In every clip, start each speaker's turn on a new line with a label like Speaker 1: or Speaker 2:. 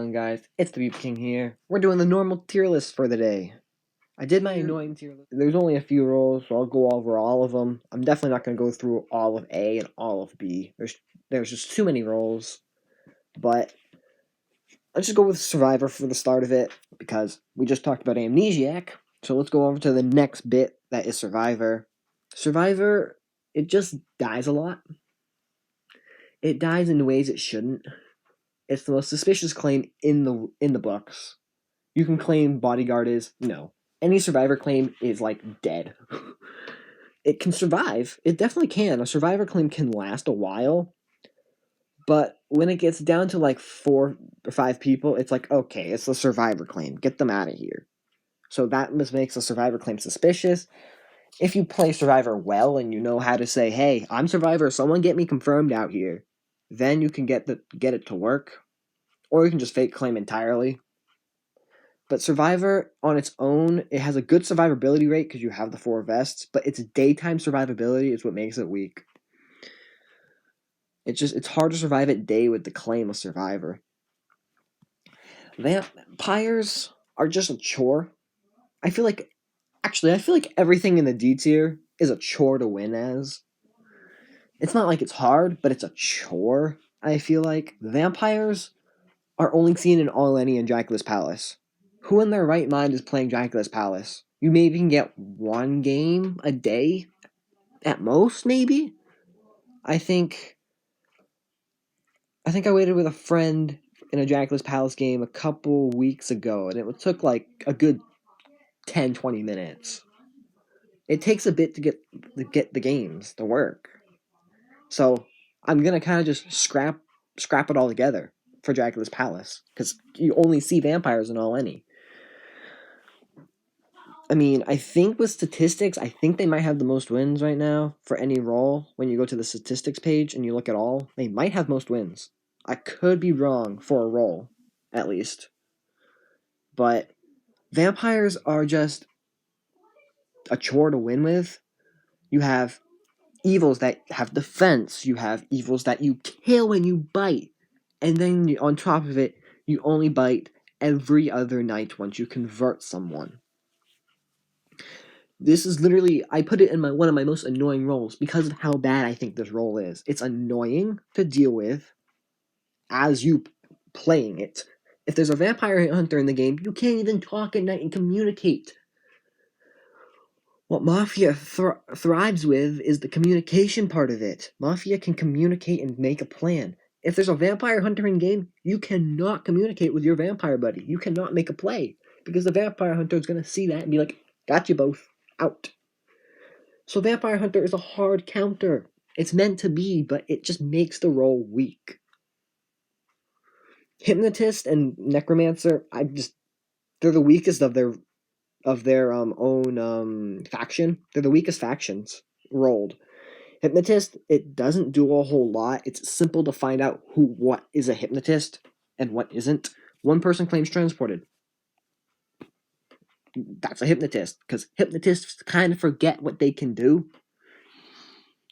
Speaker 1: on, guys? It's the Beep King here. We're doing the normal tier list for the day. I did my annoying tier list. There's only a few roles, so I'll go over all of them. I'm definitely not going to go through all of A and all of B. There's just too many roles. But let's just go with Survivor for the start of it, because we just talked about Amnesiac. So let's go over to the next bit, that is Survivor. Survivor, it just dies a lot. It dies in ways it shouldn't. It's the most suspicious claim in the books. You can claim Bodyguard is no. Any Survivor claim is like dead. It can survive. It definitely can. A Survivor claim can last a while. But when it gets down to like 4 or 5 people, it's like, okay, it's a Survivor claim. Get them out of here. So that makes a Survivor claim suspicious. If you play Survivor well and you know how to say, hey, I'm Survivor, someone get me confirmed out here, then you can get it to work. Or you can just fake claim entirely. But Survivor, on its own, it has a good survivability rate because you have the 4 vests, but its daytime survivability is what makes it weak. It's hard to survive at day with the claim of Survivor. Vampires are just a chore. I feel like everything in the D tier is a chore to win as. It's not like it's hard, but it's a chore, I feel like. Vampires are only seen in All Any and Dracula's Palace. Who in their right mind is playing Dracula's Palace? You maybe can get 1 game a day? At most, maybe? I think I waited with a friend in a Dracula's Palace game a couple weeks ago, and it took like a good 10-20 minutes. It takes a bit to get the games to work. So I'm gonna kind of just scrap it all together for Dracula's Palace, because you only see vampires in All Any. I mean, I think with statistics, I think they might have the most wins right now for any role. When you go to the statistics page and you look at all, they might have most wins. I could be wrong for a role, at least. But vampires are just a chore to win with. You have evils that have defense. You have evils that you kill when you bite. And then on top of it, you only bite every other night once you convert someone. This is literally, I put it in one of my most annoying roles because of how bad I think this role is. It's annoying to deal with as you playing it. If there's a vampire hunter in the game, you can't even talk at night and communicate. What Mafia thrives with is the communication part of it. Mafia can communicate and make a plan. If there's a vampire hunter in game, you cannot communicate with your vampire buddy. You cannot make a play because the vampire hunter is going to see that and be like, got you both. Out. So Vampire Hunter is a hard counter. It's meant to be, but it just makes the role weak. Hypnotist and Necromancer, they're the weakest of their own faction. They're the weakest factions rolled. Hypnotist, it doesn't do a whole lot. It's simple to find out what is a hypnotist and what isn't. One person claims transported. That's a hypnotist, because hypnotists kind of forget what they can do.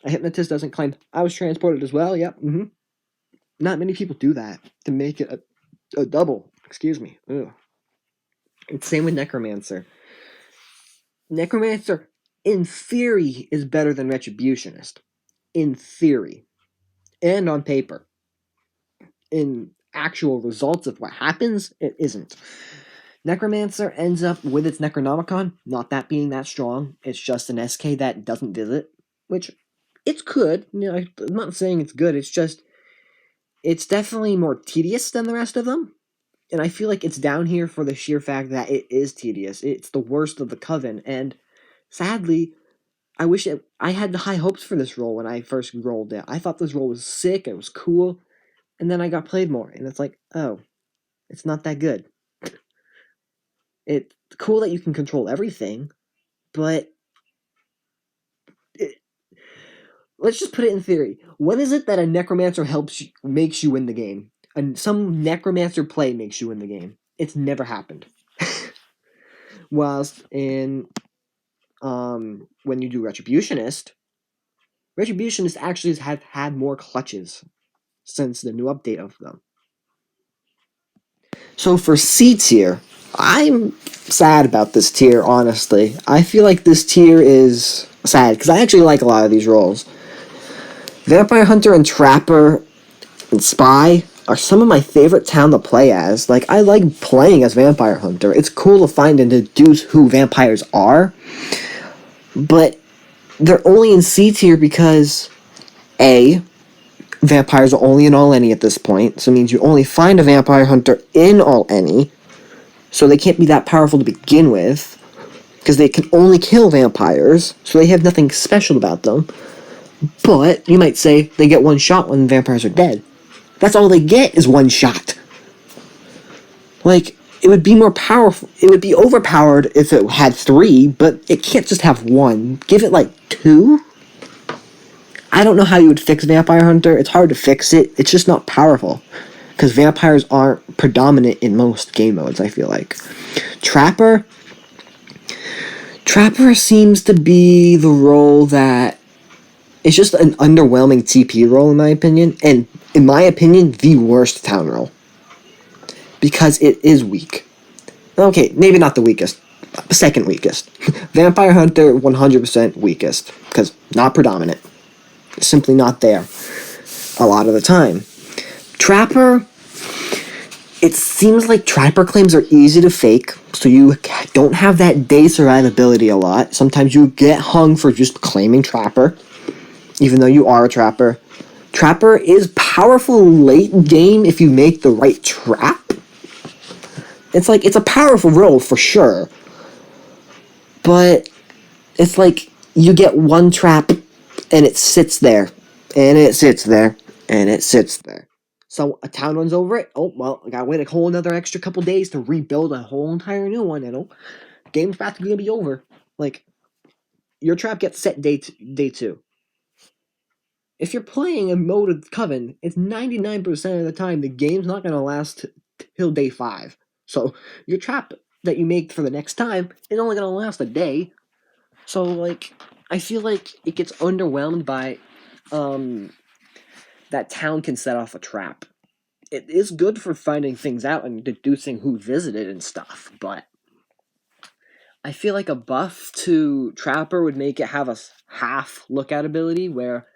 Speaker 1: A hypnotist doesn't claim, I was transported as well, yep, Not many people do that to make it a double. Excuse me. Ugh. It's same with Necromancer. Necromancer, in theory, is better than Retributionist. In theory. And on paper. In actual results of what happens, it isn't. Necromancer ends up with its Necronomicon, not that being that strong. It's just an SK that doesn't visit, which it's good. I'm not saying it's good. It's definitely more tedious than the rest of them. And I feel like it's down here for the sheer fact that it is tedious. It's the worst of the coven. And sadly, I had high hopes for this role when I first rolled it. I thought this role was sick. It was cool. And then I got played more. And it's like, oh, it's not that good. It's cool that you can control everything, but let's just put it in theory. When is it that a necromancer makes you win the game? And some necromancer play makes you win the game. It's never happened. Whilst in when you do Retributionist actually have had more clutches since the new update of them. So for C tier, I'm sad about this tier, honestly. I feel like this tier is sad, because I actually like a lot of these roles. Vampire Hunter and Trapper and Spy are some of my favorite town to play as. Like, I like playing as Vampire Hunter. It's cool to find and deduce who vampires are, but they're only in C tier because, A, vampires are only in all any at this point, so it means you only find a Vampire Hunter in all any, so they can't be that powerful to begin with, because they can only kill vampires, so they have nothing special about them. But, you might say, they get one shot when vampires are dead. That's all they get is one shot. Like, it would be more powerful, it would be overpowered if it had 3, but it can't just have 1. Give it, like, 2? I don't know how you would fix Vampire Hunter. It's hard to fix it. It's just not powerful. Because vampires aren't predominant in most game modes, I feel like. Trapper seems to be the role that... It's just an underwhelming TP role, in my opinion. And, in my opinion, the worst town role. Because it is weak. Okay, maybe not the weakest. Second weakest. Vampire Hunter, 100% weakest. Because not predominant. Simply not there. A lot of the time. Trapper... It seems like Trapper claims are easy to fake, so you don't have that day survivability a lot. Sometimes you get hung for just claiming Trapper, even though you are a Trapper. Trapper is powerful late game if you make the right trap. It's like, it's a powerful role for sure. But it's like, you get one trap, and it sits there, and it sits there, and it sits there. So a town runs over it. Oh, well, I gotta wait a whole another extra couple days to rebuild a whole entire new one, and game's practically gonna be over. Like, your trap gets set day 2. If you're playing a mode of Coven, it's 99% of the time the game's not gonna last till day 5. So your trap that you make for the next time is only gonna last a day. So, like, I feel like it gets underwhelmed by that town can set off a trap. It is good for finding things out and deducing who visited and stuff, but I feel like a buff to Trapper would make it have a half lookout ability where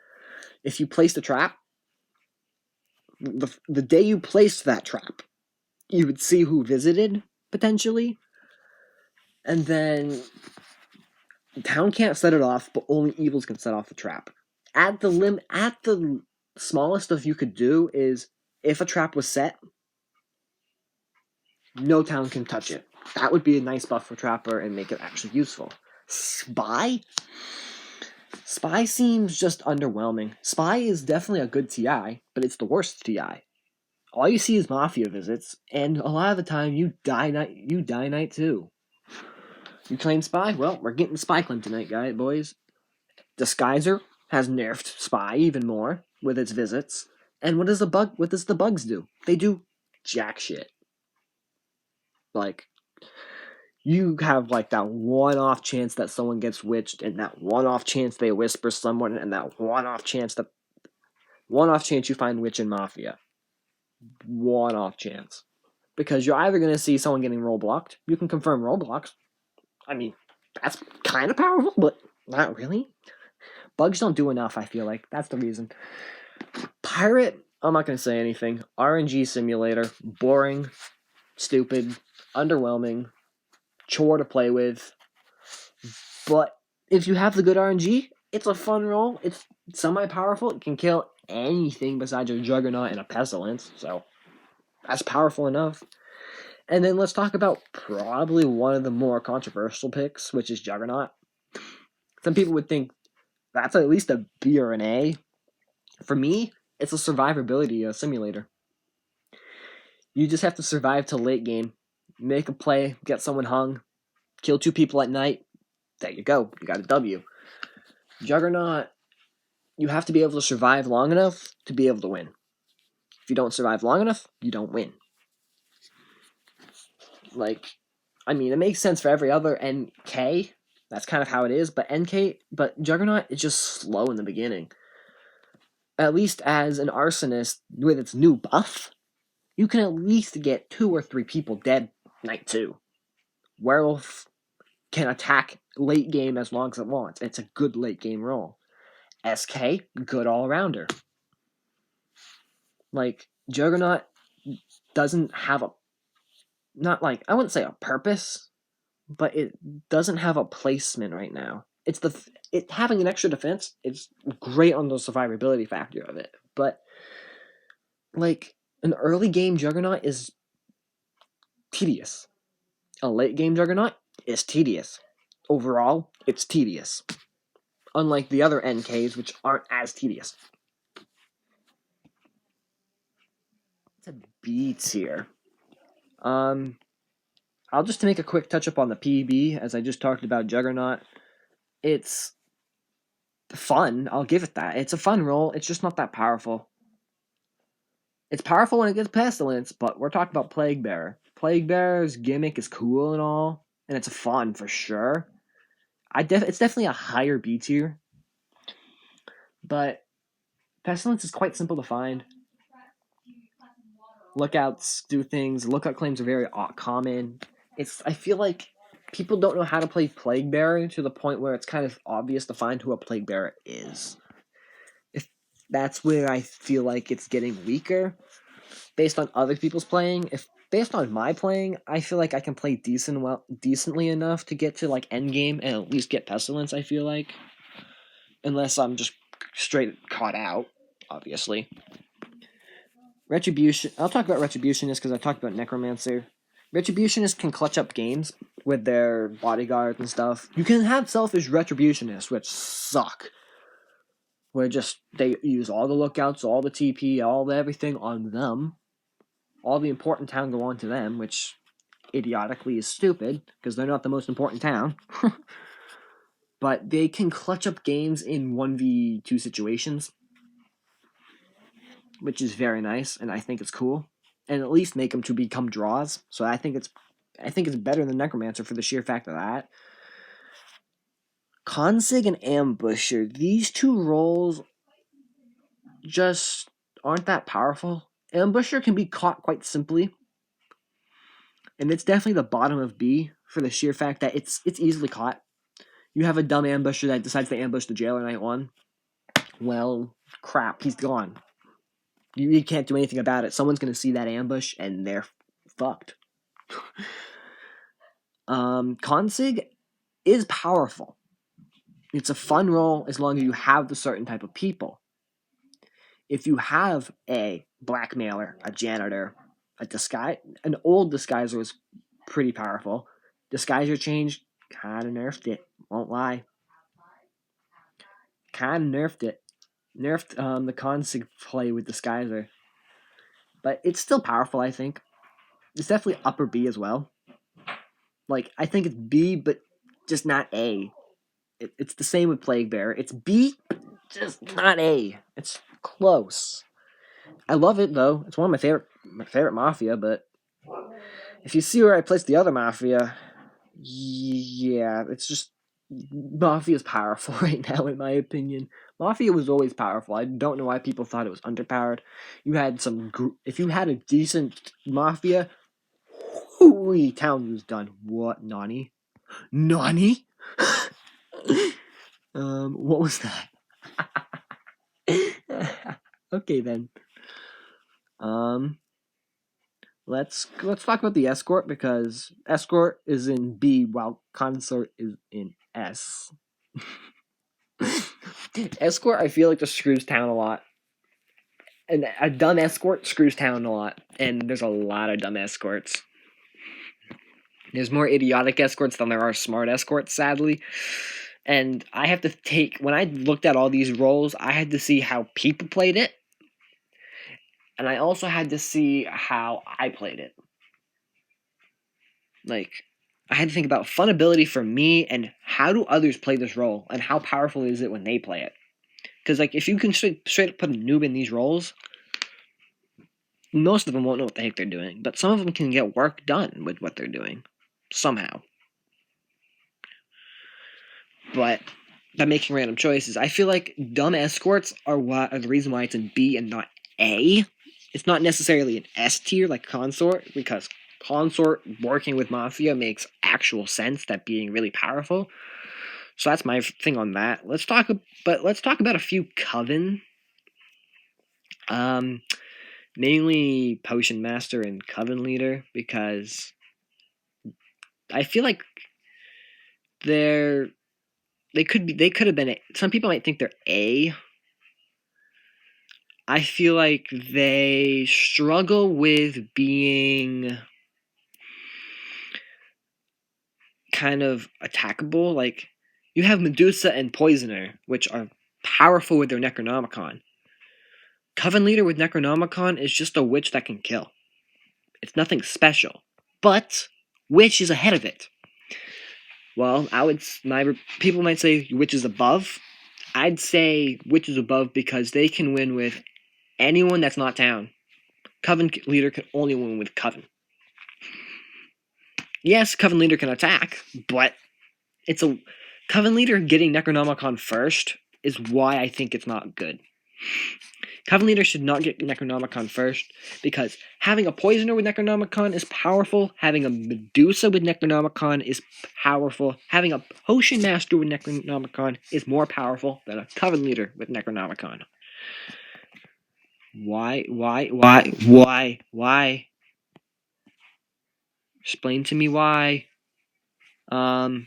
Speaker 1: if you placed a trap, the day you placed that trap, you would see who visited, potentially, and then the town can't set it off, but only evils can set off the trap. At the smallest of you could do is, if a trap was set, no town can touch it. That would be a nice buff for Trapper and make it actually useful. Spy seems just underwhelming. Spy is definitely a good TI, but it's the worst TI. All you see is Mafia visits, and a lot of the time you die night 2. You claim Spy? Well, we're getting Spy claim tonight, guys, boys. Disguiser has nerfed Spy even more with its visits. And what does the bugs do? They do jack shit. Like, you have, like, that one-off chance that someone gets witched, and that one-off chance they whisper someone, and that one-off chance you find witch in Mafia. One-off chance. Because you're either going to see someone getting roll-blocked. You can confirm roll-blocks. I mean, that's kind of powerful, but not really. Bugs don't do enough, I feel like. That's the reason. Pirate, I'm not going to say anything. RNG simulator. Boring. Stupid. Underwhelming. Chore to play with. But if you have the good RNG, it's a fun roll. It's semi-powerful. It can kill anything besides a Juggernaut and a Pestilence. So, that's powerful enough. And then let's talk about probably one of the more controversial picks, which is Juggernaut. Some people would think that's at least a B or an A. For me, it's a survivability simulator. You just have to survive till late game. Make a play, get someone hung, kill 2 people at night. There you go. You got a W. Juggernaut, you have to be able to survive long enough to be able to win. If you don't survive long enough, you don't win. Like, I mean, it makes sense for every other NK. That's kind of how it is, but Juggernaut is just slow in the beginning. At least as an arsonist with its new buff, you can at least get 2 or 3 people dead night 2. Werewolf can attack late game as long as it wants. It's a good late game role. SK, good all-rounder. Like, Juggernaut doesn't have a... Not like... I wouldn't say a purpose, but it doesn't have a placement right now. It having an extra defense, it's great on the survivability factor of it. But, like, an early game Juggernaut is tedious. A late game Juggernaut is tedious. Overall, it's tedious. Unlike the other NKs, which aren't as tedious. It's a B tier. I'll just make a quick touch up on the PB, as I just talked about Juggernaut. It's fun, I'll give it that. It's a fun role, it's just not that powerful. It's powerful when it gets Pestilence, but we're talking about Plague Bearer. Plague Bearer's gimmick is cool and all, and it's fun for sure. It's definitely a higher B tier, but Pestilence is quite simple to find. Lookouts do things. Lookout claims are very common. I feel like people don't know how to play Plague Bearer to the point where it's kind of obvious to find who a Plague Bearer is. If that's where I feel like it's getting weaker, based on other people's playing. If based on my playing, I feel like I can play decently enough to get to like endgame and at least get Pestilence. I feel like, unless I'm just straight caught out, obviously. Retribution. I'll talk about Retributionist because I talked about Necromancer. Retributionists can clutch up games with their bodyguards and stuff. You can have selfish Retributionists, which suck. Where they use all the lookouts, all the TP, all the everything on them. All the important town go on to them, which idiotically is stupid because they're not the most important town. But they can clutch up games in 1v2 situations, which is very nice, and I think it's cool. And at least make them to become draws. So I think it's better than Necromancer for the sheer fact of that. Consig and Ambusher, these two roles just aren't that powerful. Ambusher can be caught quite simply, and it's definitely the bottom of B for the sheer fact that it's easily caught. You have a dumb ambusher that decides to ambush the jailer night 1. Well, crap, he's gone. You can't do anything about it. Someone's going to see that ambush, and they're fucked. Consig is powerful. It's a fun role as long as you have the certain type of people. If you have a blackmailer, a janitor, an old disguiser is pretty powerful. Disguiser change, kind of nerfed it. Won't lie. Kind of nerfed it. Nerfed the Consig play with Disguiser. But it's still powerful, I think. It's definitely upper B as well. Like, I think it's B, but just not A. It's the same with Plague Bearer. It's B, but just not A. It's close. I love it, though. It's one of my favorite Mafia, but if you see where I placed the other Mafia, yeah, it's just... Mafia's powerful right now, in my opinion. Mafia was always powerful. I don't know why people thought it was underpowered. If you had a decent Mafia, town was done. What, Nani? Nani? What was that? Okay then. Let's talk about the escort because escort is in B while consort is in S. Escort, I feel like just screws town a lot. And a dumb escort screws town a lot. And there's a lot of dumb escorts. There's more idiotic escorts than there are smart escorts, sadly. And I have to when I looked at all these roles, I had to see how people played it. And I also had to see how I played it. Like, I had to think about funability for me and how do others play this role and how powerful is it when they play it. Because, like, if you can straight up put a noob in these roles, most of them won't know what the heck they're doing. But some of them can get work done with what they're doing. Somehow. But by making random choices, I feel like dumb escorts are the reason why it's in B and not A. It's not necessarily an S tier like Consort, because Consort working with Mafia makes actual sense, that being really powerful. So that's my thing on that. Let's talk about a few Coven. Mainly Potion Master and Coven Leader, because I feel like they could have been. Some people might think they're A. I feel like they struggle with being kind of attackable. Like, you have Medusa and Poisoner, which are powerful with their Necronomicon. Coven Leader with Necronomicon is just a witch that can kill. It's nothing special. But witch is ahead of it. Well, people might say witch is above. I'd say witch is above because they can win with anyone that's not town. Coven Leader can only win with Coven. Yes, Coven Leader can attack, but Coven Leader getting Necronomicon first is why I think it's not good. Coven Leader should not get Necronomicon first, because having a Poisoner with Necronomicon is powerful, having a Medusa with Necronomicon is powerful, having a Potion Master with Necronomicon is more powerful than a Coven Leader with Necronomicon. Why? Explain to me why. And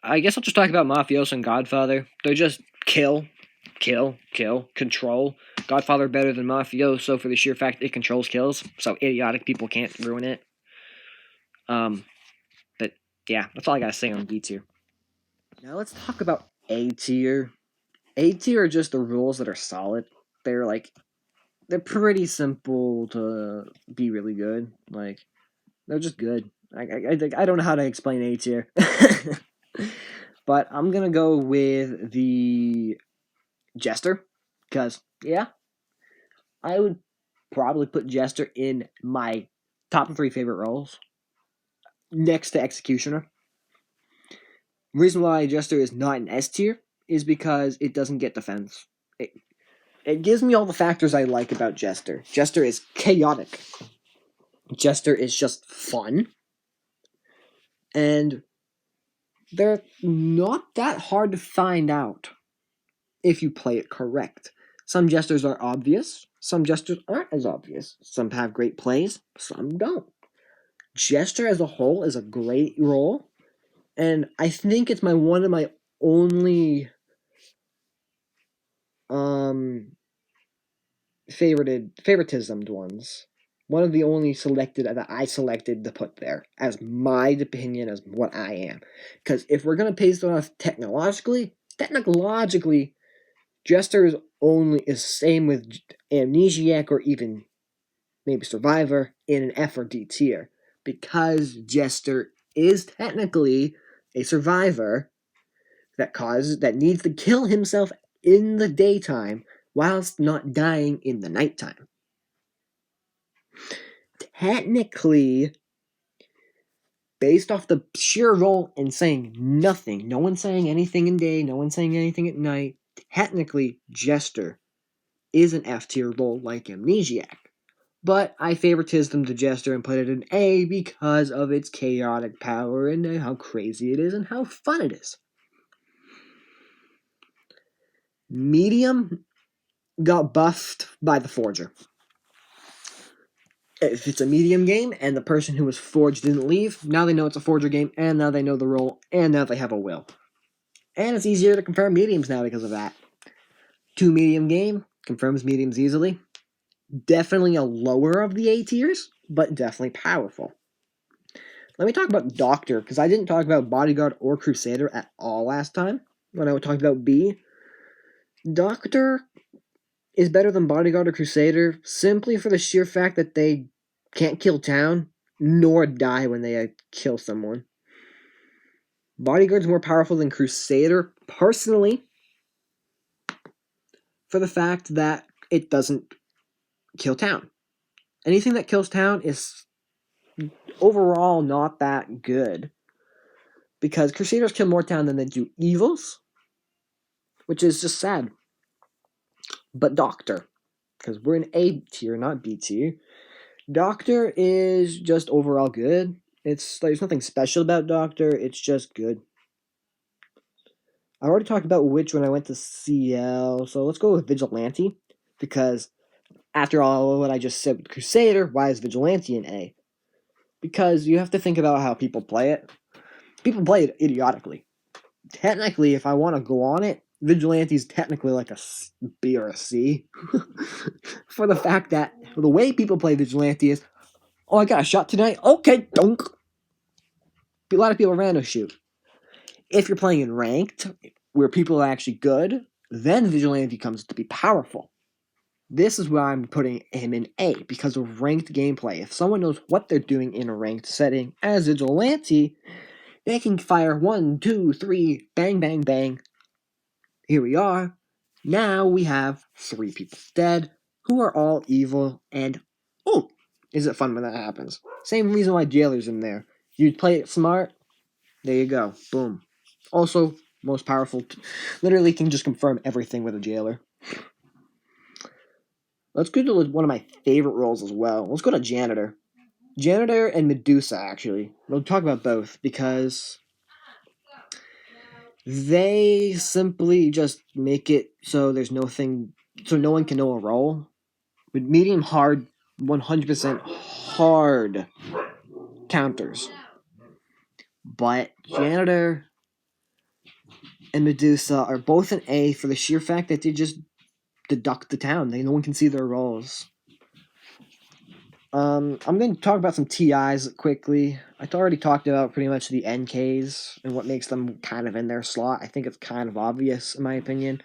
Speaker 1: I guess I'll just talk about Mafioso and Godfather. They're just kill, control. Godfather better than Mafioso for the sheer fact it controls kills, so idiotic people can't ruin it. But yeah, that's all I gotta say on B tier. Now let's talk about A tier. A tier are just the rules that are solid. They're pretty simple to be really good. Like, they're just good. I don't know how to explain A tier. But I'm gonna go with the Jester, because, yeah, I would probably put Jester in my top 3 favorite roles, next to Executioner. The reason why Jester is not an S tier is because it doesn't get defense. It gives me all the factors I like about Jester. Jester is chaotic. Jester is just fun. And they're not that hard to find out if you play it correct. Some Jesters are obvious. Some Jesters aren't as obvious. Some have great plays. Some don't. Jester as a whole is a great role. And I think it's one of my only favoritismed ones. One of the only selected that I selected to put there as my opinion, as what I am. Because if we're gonna base it off technologically, Jester is same with Amnesiac, or even maybe Survivor, in an F or D tier, because Jester is technically a survivor that needs to kill himself in the daytime whilst not dying in the nighttime. Technically, based off the sheer roll and saying nothing, no one's saying anything in day, no one's saying anything at night, technically, Jester is an F tier role like Amnesiac. But I favoritism the Jester and put it in A because of its chaotic power and how crazy it is and how fun it is. Medium got buffed by the Forger. If it's a medium game and the person who was forged didn't leave, now they know it's a Forger game, and now they know the role, and now they have a will. And it's easier to confirm mediums now because of that. 2 medium game confirms mediums easily. Definitely a lower of the A tiers, but definitely powerful. Let me talk about Doctor, because I didn't talk about Bodyguard or Crusader at all last time when I talked about B. Doctor is better than Bodyguard or Crusader simply for the sheer fact that they can't kill town nor die when they kill someone. Bodyguard's more powerful than Crusader, personally, for the fact that it doesn't kill town. Anything that kills town is overall not that good, because Crusaders kill more town than they do evils, which is just sad. But Doctor, because we're in A tier, not B tier. Doctor is just overall good. There's nothing special about Doctor. It's just good. I already talked about which when I went to CL, so let's go with Vigilante, because after all what I just said with Crusader, why is Vigilante in A? Because you have to think about how people play it. People play it idiotically. Technically, if I want to go on it, Vigilante is technically like a B or a C. For the fact that the way people play Vigilante is, oh, I got a shot tonight? Okay, dunk. A lot of people random shoot. If you're playing in ranked, where people are actually good, then Vigilante comes to be powerful. This is why I'm putting him in A, because of ranked gameplay. If someone knows what they're doing in a ranked setting as Vigilante, they can fire 1, 2, 3, bang, bang, bang. Here we are. Now we have 3 people dead, who are all evil, and oh, is it fun when that happens? Same reason why Jailer's in there. You play it smart, there you go, boom. Also, most powerful, literally can just confirm everything with a Jailer. Let's go to one of my favorite roles as well. Let's go to Janitor. Janitor and Medusa, actually. We'll talk about both, because they simply just make it so no one can know a role. With medium hard, 100% hard counters. But Janitor and Medusa are both an A for the sheer fact that they just deduct the town. No one can see their roles. I'm going to talk about some TIs quickly. I already talked about pretty much the NKs and what makes them kind of in their slot. I think it's kind of obvious, in my opinion.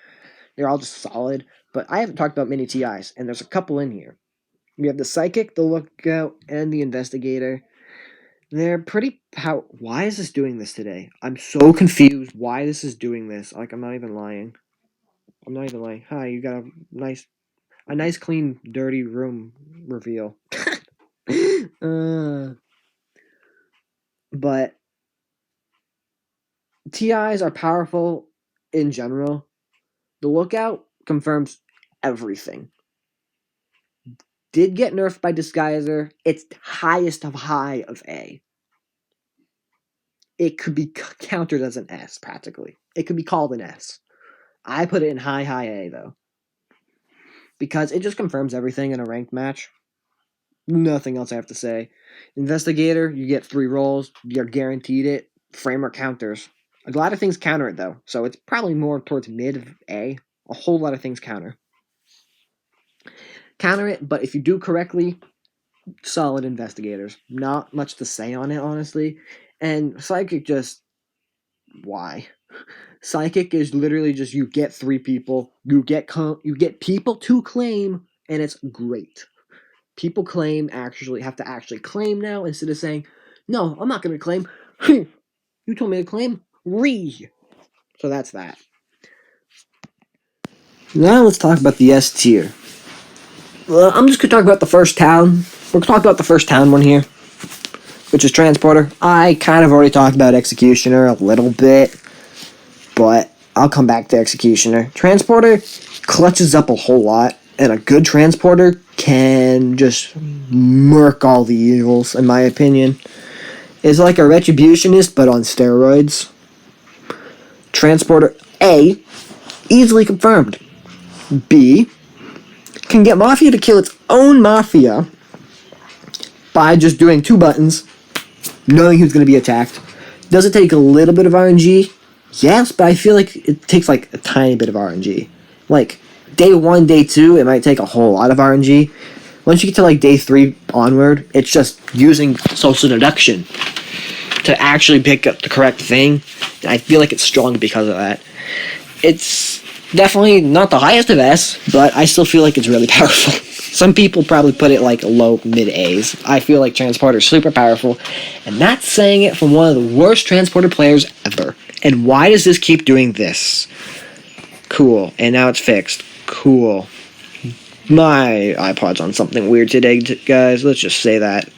Speaker 1: They're all just solid. But I haven't talked about many TIs, and there's a couple in here. We have the Psychic, the Lookout, and the Investigator. They're pretty Why is this doing this today? I'm so confused why this is doing this. Like, I'm not even lying. Hi, you got a nice, clean, dirty room reveal. But TIs are powerful in general. The Lookout confirms everything. Did get nerfed by Disguiser. It's highest of high of A. It could be countered as an S, practically. It could be called an S. I put it in high A, though. Because it just confirms everything in a ranked match. Nothing else I have to say. Investigator, you get 3 rolls. You're guaranteed it. Framer counters. A lot of things counter it, though. So it's probably more towards mid of A. A whole lot of things counter. Counter it, but if you do correctly, solid investigators. Not much to say on it, honestly. And Psychic just... Why? Psychic is literally just you get 3 people, you get people to claim, and it's great. People have to actually claim now instead of saying, no, I'm not going to claim. You told me to claim. So that's that. Now let's talk about the S tier. Well, I'm just going to talk about the first town. We're going to talk about the first town one here, which is Transporter. I kind of already talked about Executioner a little bit, but I'll come back to Executioner. Transporter clutches up a whole lot, and a good Transporter can just murk all the evils, in my opinion. It's like a Retributionist, but on steroids. Transporter A, easily confirmed. B, can get Mafia to kill its own Mafia by just doing 2 buttons, knowing who's going to be attacked. Does it take a little bit of RNG? Yes, but I feel like it takes like a tiny bit of RNG. Like, day 1, day 2, it might take a whole lot of RNG. Once you get to like day 3 onward, it's just using social deduction to actually pick up the correct thing. And I feel like it's strong because of that. It's definitely not the highest of S, but I still feel like it's really powerful. Some people probably put it like low, mid A's. I feel like Transporter is super powerful, and that's saying it from one of the worst Transporter players ever. And why does this keep doing this? Cool. And now it's fixed. Cool. My iPod's on something weird today, guys. Let's just say that.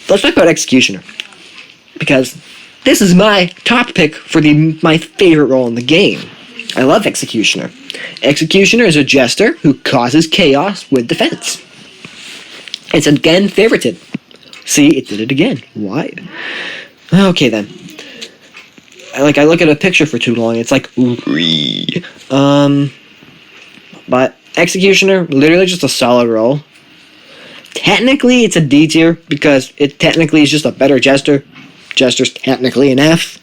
Speaker 1: Let's talk about Executioner, because this is my top pick for my favorite role in the game. I love Executioner. Executioner is a jester who causes chaos with defense. It's again favorited. See, it did it again. Why? Okay then. I look at a picture for too long. It's like, but Executioner, literally just a solid roll. Technically, it's a D tier because it technically is just a better jester. Jester's technically an F,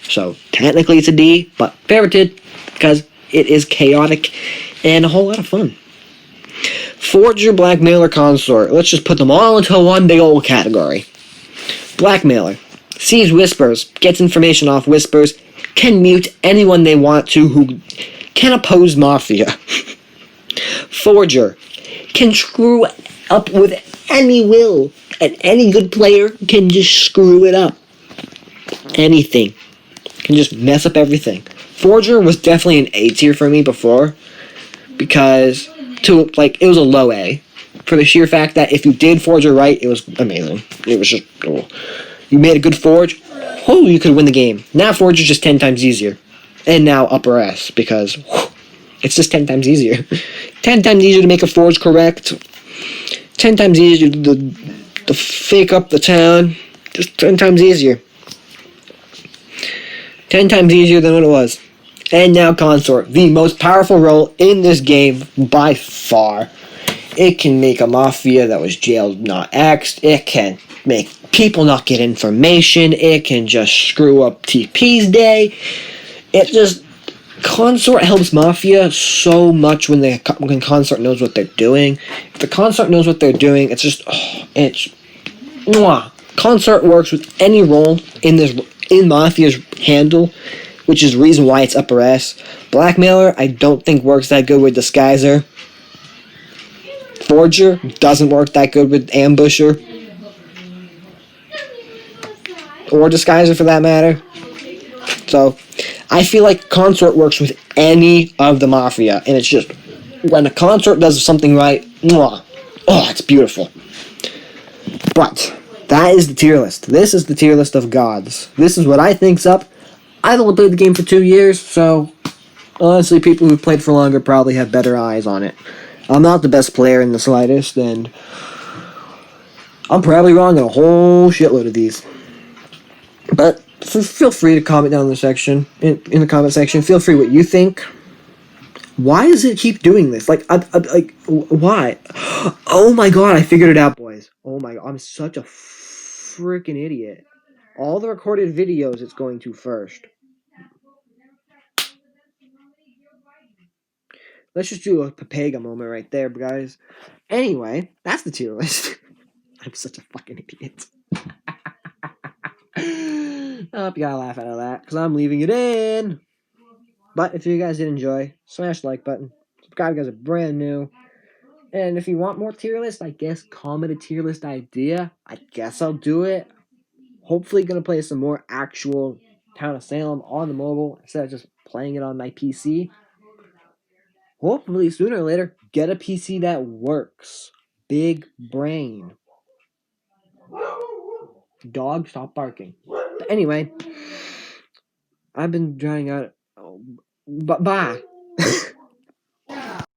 Speaker 1: so technically it's a D, but favorited because it is chaotic and a whole lot of fun. Forger, Blackmailer, Consort. Let's just put them all into one big old category. Blackmailer. Sees whispers, gets information off whispers, can mute anyone they want to who can oppose Mafia. Forger. Can screw up with any will, and any good player can just screw it up. Anything. Can just mess up everything. Forger was definitely an A tier for me before, because it was a low A, for the sheer fact that if you did Forger right, it was amazing. It was just cool. You made a good Forge, you could win the game. Now Forger's just 10 times easier, and now upper S, because it's just 10 times easier. 10 times easier to make a Forge correct. 10 times easier to fake up the town. Just 10 times easier. 10 times easier than what it was. And now Consort, the most powerful role in this game by far. It can make a Mafia that was jailed not axed. It can make people not get information. It can just screw up TP's day. Consort helps Mafia so much when Consort knows what they're doing. If the Consort knows what they're doing, Consort works with any role in Mafia's handle, which is the reason why it's upper S. Blackmailer, I don't think works that good with Disguiser. Forger doesn't work that good with Ambusher. Or Disguiser for that matter. So, I feel like Consort works with any of the Mafia, and it's just, when a Consort does something right, it's beautiful. But, that is the tier list. This is the tier list of gods. This is what I think's up. I've only played the game for 2 years, so honestly, people who've played for longer probably have better eyes on it. I'm not the best player in the slightest, and I'm probably wrong in a whole shitload of these. But feel free to comment down in the section. In the comment section, feel free what you think. Why does it keep doing this? Why? Oh my god, I figured it out, boys. Oh my god, I'm such a freaking idiot. All the recorded videos it's going to first. Let's just do a Papega moment right there, guys. Anyway, that's the tier list. I'm such a fucking idiot. I hope you gotta laugh out of that, because I'm leaving it in. But if you guys did enjoy, smash the like button. Subscribe if you guys are brand new. And if you want more tier lists, I guess comment a tier list idea. I guess I'll do it. Hopefully gonna play some more actual Town of Salem on the mobile instead of just playing it on my PC. Hopefully sooner or later, get a PC that works. Big brain. Dog, stop barking. But anyway, I've been drowning out. Bye.